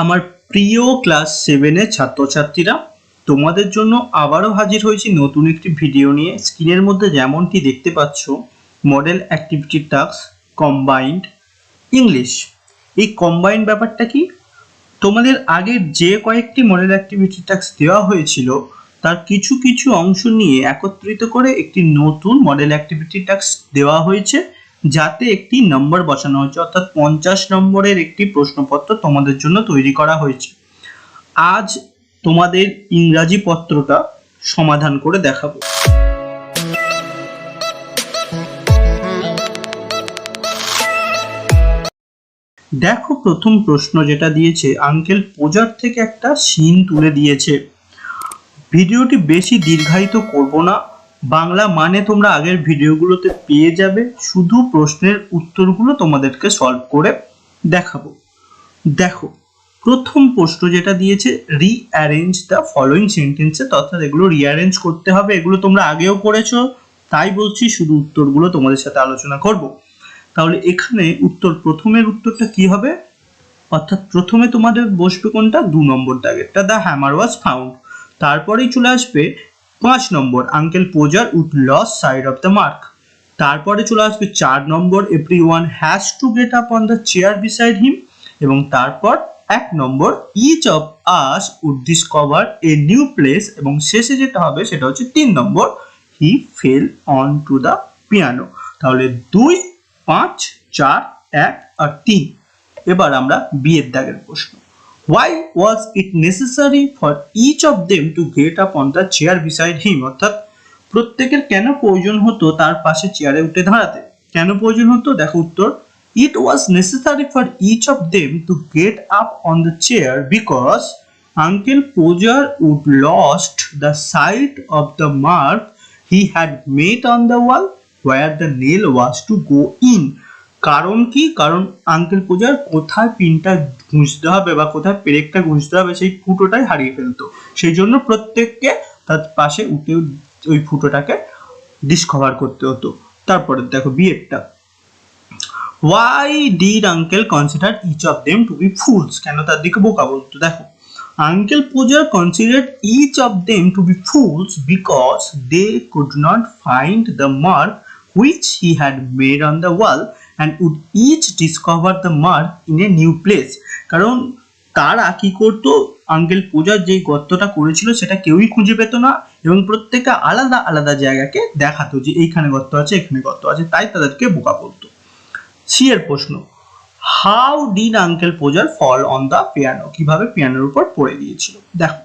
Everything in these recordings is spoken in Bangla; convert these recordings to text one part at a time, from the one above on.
আমার প্রিয় ক্লাস 7 এর ছাত্রছাত্রীরা, তোমাদের জন্য আবারও হাজির হয়েছি নতুন একটি ভিডিও নিয়ে। স্ক্রিনের মধ্যে যেমনটি দেখতে পাচ্ছ, model activity task combined English. এই কম্বাইন্ড ব্যাপারটা কি? তোমাদের আগে যে কয়েকটি মডেল অ্যাক্টিভিটি টাস্ক দেওয়া হয়েছিল তার কিছু কিছু অংশ নিয়ে একত্রিত করে একটি নতুন মডেল অ্যাক্টিভিটি টাস্ক দেওয়া হয়েছে, যাতে একটি নম্বর বসানো হয়েছে, অর্থাৎ 50 নম্বরের একটি প্রশ্নপত্র তোমাদের জন্য তৈরি করা হয়েছে। আজ তোমাদের ইংরাজি পত্রটা সমাধান করে দেখাবো। দেখো, প্রথম প্রশ্ন যেটা দিয়েছে, আঙ্কেল পূজার থেকে একটা সিন তুলে দিয়েছে। ভিডিওটি বেশি দীর্ঘায়িত করব না, বাংলা মানে তোমরা আগের ভিডিওগুলোতে পেয়ে যাবে, শুধু প্রশ্নের উত্তরগুলো তোমাদেরকে সলভ করে দেখাবো। দেখো, প্রথম প্রশ্ন যেটা দিয়েছে, রিঅ্যারেঞ্জ দ্য ফলোইং সেন্টেন্সে, অর্থাৎ এগুলো রিঅ্যারেঞ্জ করতে হবে। এগুলো তোমরা আগেও করেছো, তাই বলছি শুধু উত্তরগুলো তোমাদের সাথে আলোচনা করব। তাহলে এখানে প্রথমের উত্তরটা কি হবে? অর্থাৎ প্রথমে তোমাদের বসবে কোনটা? 2 নম্বর দাগেরটা, দ্য হ্যামার ওয়াজ ফাউন্ড। তারপরেই চলে আসবে 5 নম্বর, uncle poser would lose sight of the mark. তারপরে চলে আসবে 4 নম্বর, everyone has to get up on the chair beside him. এবং তারপর 1 নম্বর, each of us would discover a new place. এবং শেষে যেটা হবে সেটা হচ্ছে 3 নম্বর, he fell on to the piano. তাহলে 2, 5, 4, 1 আর 3। এবার আমরা বি এর দাগের প্রশ্ন, why was it necessary for each of them to get up on the chair beside him? অর্থাৎ প্রত্যেকের কেন প্রয়োজন হতো তার পাশে চেয়ারে উঠে দাঁড়াতে? কেন প্রয়োজন হতো? দেখো উত্তর, it was necessary for each of them to get up on the chair because Uncle Pojar would lost the sight of the mark he had made on the wall where the nail was to go in. কারণ কি? কারণ আঙ্কেল পূজার কোথায় পিনটা ঘুষতে হবে বা কোথায় পেরেকটা ঘুষতে হবে সেই ফুটোটাই হারিয়ে ফেলতো, সেই জন্য প্রত্যেককে তার পাশে উঠে ওই ফুটোটাকে ডিসকভার করতে হতো। তারপরে দেখো বিয়েরটা, why did uncle consider each of them to be fools? কেন তার দিকে বোকা বলতো? দেখো, Uncle Poojar considered each of them to be fools because they could not find the mark which he had made on the wall and would each discover the mark in a new place. কারণ তারা কি করতো, আঙ্কেল পূজার যে গর্তটা করেছিল সেটা কেউই খুঁজে পেত না এবং প্রত্যেকটা আলাদা আলাদা জায়গাকে দেখাতো যে এইখানে গর্ত আছে, এখানে গর্ত আছে, তাই তাদেরকে বোকা বলতো। সি এর প্রশ্ন, হাউ ডিড আঙ্কেল পূজার ফল অন দ্য পিয়ানো? কিভাবে পিয়ানোর উপর পড়ে গিয়েছিল? দেখো,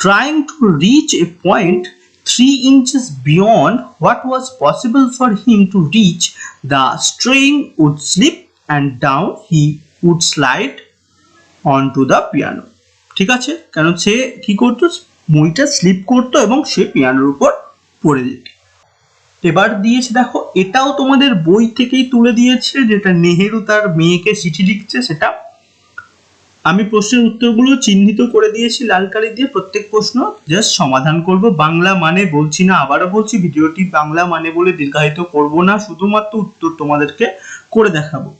trying to reach A point 3 inches beyond what was possible for him to reach, the string would slip and down he would slide onto the piano. ঠিক আছে, কারণ সে কি করতো, মইটা স্লিপ করতো এবং সে পিয়ানোর উপর পড়ে যেত। এবার দিয়েছে দেখো, এটাও তোমাদের বই থেকেই তুলে দিয়েছে, যেটা নেহেরু তার মেয়েকে চিঠি লিখছে সেটা। আমি প্রশ্নের উত্তরগুলো চিহ্নিত করে দিয়েছি লাল কালি দিয়ে, প্রত্যেক প্রশ্ন জাস্ট সমাধান করব। বাংলা মানে বলছি না, আবারও বলছি, ভিডিওটি বাংলা মানে বলে দীর্ঘায়িত করব না, শুধুমাত্র উত্তর তোমাদেরকে করে দেখাবো।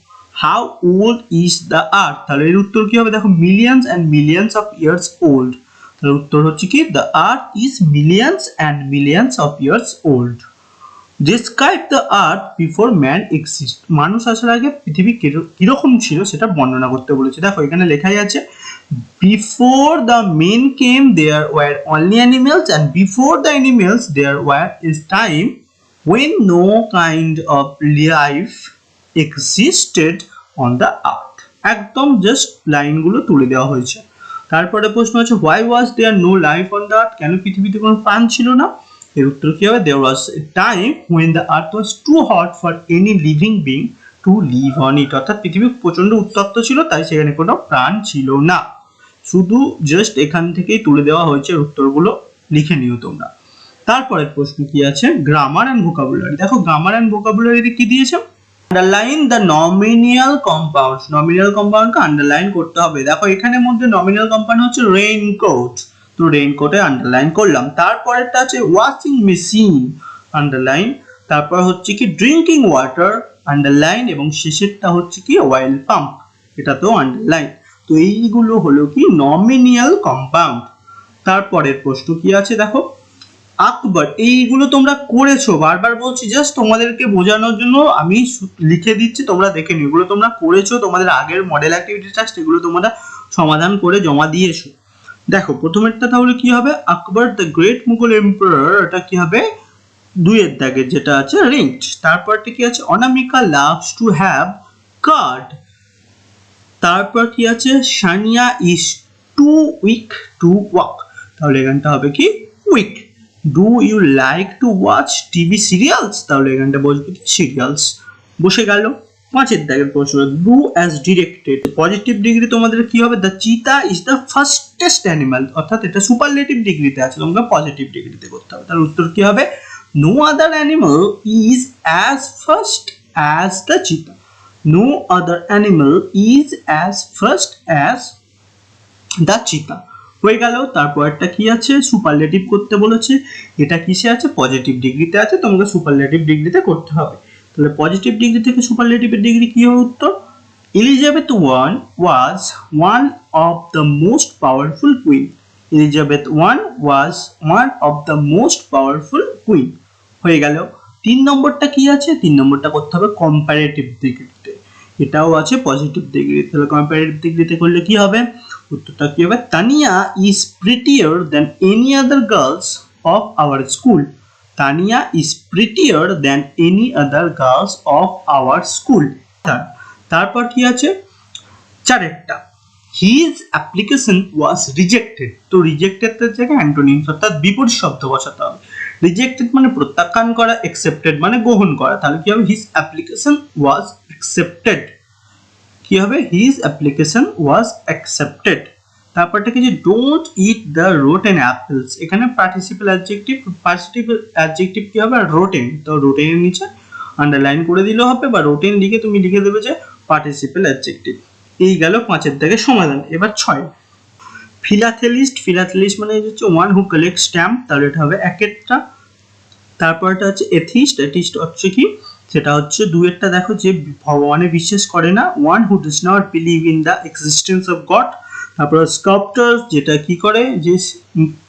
How old is the earth? তাহলে এর উত্তর কি হবে? দেখো, millions and millions of years old. তাহলে উত্তর হচ্ছে কি, the earth is millions and millions of years old. Describe the earth before man exists. মানুষ আসার আগে পৃথিবী কিরকম ছিল সেটা বর্ণনা করতে বলেছে। দেখো এখানে লেখাই আছে, before the men came there were only animals and before the animals there were a time when no kind of life existed on the earth. একদম জাস্ট লাইনগুলো তুলে দেওয়া হয়েছে। তারপরে প্রশ্ন আছে, why was there no life on the earth? কেন পৃথিবীতে কোনো প্রাণ ছিল না? এর উত্তর কি হবে? there was a time when the earth was too hot for any living being to live on it. অর্থাৎ পৃথিবী প্রচন্ড উত্তপ্ত ছিল, তাই সেখানে কোনো প্রাণ ছিল না। শুধু জাস্ট এখান থেকেই তুলে দেওয়া হয়েছে, উত্তরগুলো লিখে নিও তোমরা। তারপরের প্রশ্ন কি আছে, গ্রামার অ্যান্ড ভোকাবুলারি। দেখো, গ্রামার অ্যান্ড ভোকাবুলারি কি দিয়েছে, underline the nominal compounds. Nominal কম্পাউন্ডকে আন্ডারলাইন করতে হবে। দেখো এখানের মধ্যে নমিনিয়াল কম্পাউন্ড হচ্ছে রেইনকোট, তো রেইনকোটে আন্ডারলাইন করলাম। তারপরেরটা আছে ওয়াশিং মেশিন, আন্ডারলাইন। তারপর হচ্ছে কি ড্রিঙ্কিং ওয়াটার, আন্ডারলাইন। এবং শেষেরটা হচ্ছে কি অয়েল পাম্প, এটাতেও আন্ডারলাইন। তো এইগুলো হলো কি নমিনিয়াল কম্পাউন্ড। তারপরের প্রশ্ন কি আছে দেখো, আকবর, এইগুলো তোমরা করেছো, বারবার বলছি, জাস্ট তোমাদেরকে বোঝানোর জন্য আমি লিখে দিচ্ছি, তোমরা দেখে নিও, এগুলো তোমরা করেছো, তোমাদের আগের মডেল অ্যাক্টিভিটি টেস্ট, এগুলো তোমরা সমাধান করে জমা দিয়েছো। দেখো প্রথমেরটা তাহলে কি হবে, আকবর দ্য গ্রেট মুঘল এম্পারার, এটা কি হবে 2 এর দাগের যেটা আছে রিংড। তারপরটা কি আছে, Anamika loves to have card. তারপর কি আছে, Sania is too weak to walk, তাহলে এখানটা হবে কি weak. Do you like to watch TV serials, তাহলে এখানটা বসবে কি সিরিয়ালস, বসে গেল। 5 এর দাগের প্রশ্ন, do as directed, positive degree তোমাদের কি হবে, দ্য চিতা ইজ দ্য ফাস্টেস্ট অ্যানিমাল, অর্থাৎ এটা সুপারলেটিভ ডিগ্রিতে আছে, তোমাকে পজিটিভ ডিগ্রিতে করতে হবে। তার উত্তর কি হবে, no other animal is as fast as the cheetah, no other animal is as fast as the cheetah, হয়ে গেল। তারপরটা কি আছে, সুপারলেটিভ করতে বলেছে, এটা কিসে আছে, পজিটিভ ডিগ্রিতে আছে, তোমাকে সুপারলেটিভ ডিগ্রিতে করতে হবে। তাহলে পজিটিভ ডিগ্রি থেকে সুপারলেটিভের ডিগ্রি কি হবে উত্তর, Elizabeth was one of the most powerful queen, Elizabeth was one of the most powerful queen, হয়ে গেল। 3 নম্বরটা কি আছে, 3 নম্বরটা করতে হবে কম্পারেটিভ ডিগ্রিতে, এটাও আছে পজিটিভ ডিগ্রি, তাহলে কম্পারেটিভ ডিগ্রিতে করলে কি হবে, উত্তরটা কি হবে, Tania is প্রিটিয়ার than any other girls of our school, Tania is প্রিটিয়ার than any other girls of our school. তারপর কি আছে, 4টা, হিজ অ্যাপ্লিকেশন ওয়াজ রিজেক্টেড, তো রিজেক্টেড এর জায়গায় অ্যান্টোনিমস অর্থাৎ বিপরীত শব্দ বসাতে হবে। রিজেক্টেড মানে প্রত্যাখ্যান করা, অ্যাকসেপ্টেড মানে গ্রহণ করা, তাহলে কি হবে, হিজ অ্যাপ্লিকেশন ওয়াজ অ্যাকসেপ্টেড, কি হবে, হিজ অ্যাপ্লিকেশন ওয়াজ অ্যাকসেপ্টেড। তারপরটা কি যে don't it the rotten apples, এখানে পার্টিসিপল অ্যাডজেক্টিভ কি হবে, রোটেন, তো রোটেনের নিচে আন্ডারলাইন করে দিলেও হবে, বা রোটেন লিখে তুমি লিখে দেবে যে পার্টিসিপল অ্যাডজেক্টিভ। এই গেল 5 থেকে সমাধান। এবার 6, ফিলাথেলিস্ট মানে হচ্ছে ওয়ান হু কালেক্ট স্ট্যাম্প, তাহলে এটা হবে 1টা। তারপরটা হচ্ছে এথিস্ট হচ্ছে কি, সেটা হচ্ছে 2টা, দেখো যে ভগবানে বিশ্বাস করে না, one who does not believe in the existence of god. তারপর স্কাল্পচার, যেটা কি করে, যে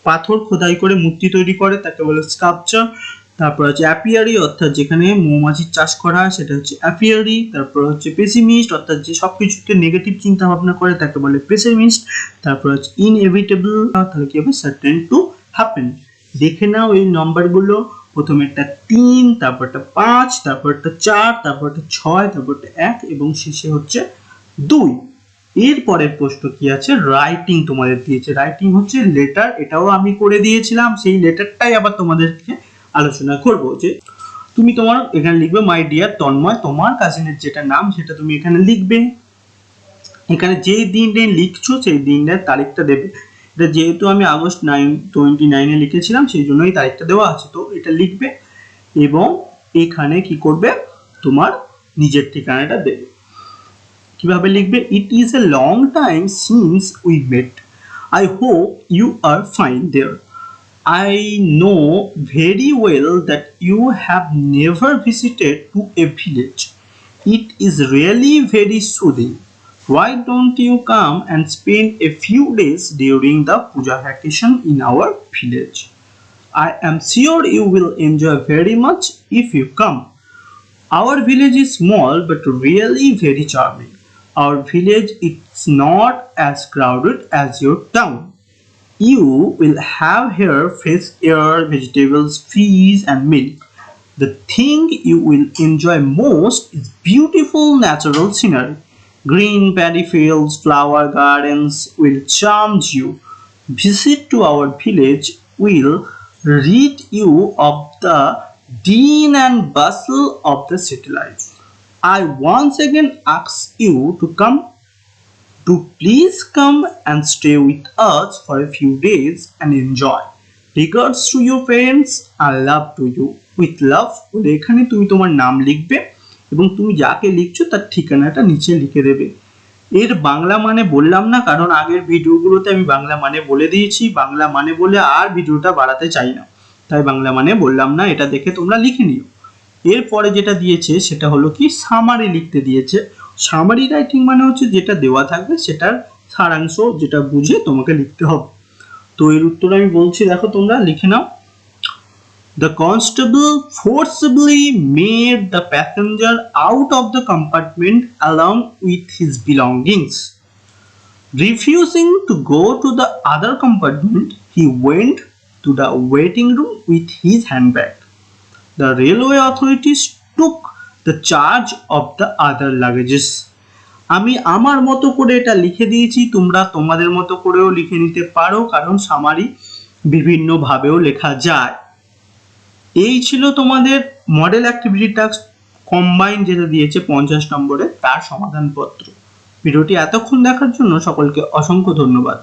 পাথর খোদাই করে মূর্তি তৈরি করে, তাকে বলে স্কাল্পচার। তারপর হচ্ছে অ্যাপিয়ারি, অর্থাৎ যেখানে মৌমাছির চাষ করা হয় সেটা হচ্ছে অ্যাপিয়ারি। তারপর হচ্ছে পেসিমিস্ট, অর্থাৎ যে সবকিছুতে নেগেটিভ চিন্তা ভাবনা করে তাকে বলে পেসিমিস্ট। তারপর হচ্ছে ইনএভিটেবল, তাহলে কি হবে, সার্টেন টু হ্যাপেন। দেখে নাও এই নাম্বারগুলো, প্রথমেরটা 3, তারপরটা 5, তারপরটা 4, তারপরটা 6, তারপরটা 1 এবং শেষে হচ্ছে 2। এরপরের প্রশ্ন কি আছে, রাইটিং তোমাদের দিয়েছে, রাইটিং হচ্ছে লেটার, এটাও আমি করে দিয়েছিলাম, সেই লেটারটাই আবার তোমাদেরকে আলোচনা করব। যে তুমি তোমার এখানে লিখবে মাই ডিয়ার তন্ময়, তোমার কাজিনের যেটা নাম সেটা তুমি এখানে লিখবে, এখানে যেই দিনে লিখছো সেই দিনের তারিখটা দেবে। এটা যেহেতু আমি আগস্ট 29 লিখেছিলাম সেই জন্যই তারিখটা দেওয়া আছে, তো এটা লিখবে এবং এখানে কি করবে, তোমার নিজের ঠিকানাটা দেবে। কিভাবে লিখবে, it is a long time since we met, I hope you are fine there, I know very well that you have never visited to a village. It is really very soothing. Why don't you come and spend a few days during the puja vacation in our village? I am sure you will enjoy very much if you come. Our village is small but really very charming. Our village is not as crowded as your town. You will have here fresh air, vegetables, fish and milk. The thing you will enjoy most is beautiful natural scenery. Green paddy fields, flower gardens will charm you. Visit to our village will rid you of the din and bustle of the city life. I once again ask you to come. Do please come and stay with us for a few days and enjoy. Regards to your parents and love to you. With love, এখানে তুমি তোমার নাম লিখবে এবং তুমি যাকে লিখছো তার ঠিকানাটা নিচে লিখে দেবে। এর বাংলা মানে বললাম না, কারণ আগের ভিডিওগুলোতে আমি বাংলা মানে বলে দিয়েছি, বাংলা মানে বলে আর ভিডিওটা বাড়াতে চাই না, তাই বাংলা মানে বললাম না, এটা দেখে তোমরা লিখে নিও। এরপরে যেটা দিয়েছে সেটা হলো কি সামারি লিখতে দিয়েছে। সামারি রাইটিং মানে হচ্ছে যেটা দেওয়া থাকবে সেটার সারাংশ যেটা বুঝে তোমাকে লিখতে হবে। তো এর উত্তর আমি বলছি, দেখো তোমরা লিখে নাও। The constable forcibly made the passenger out of the compartment along with his belongings. Refusing to go to the other compartment, he went to the waiting room with his handbag. The railway authorities took the charge of the other luggages. আমি আমার মতো করে এটা লিখে দিয়েছি, তোমরা তোমাদের মতো করেও লিখে নিতে পারো, কারণ সামারি বিভিন্ন ভাবেও লেখা যায়। এই ছিল তোমাদের মডেল অ্যাক্টিভিটি টাস্ক কম্বাইন যেটা দিয়েছে 50 নম্বরে, তার সমাধানপত্র। ভিডিওটি এতক্ষণ দেখার জন্য সকলকে অসংখ্য ধন্যবাদ।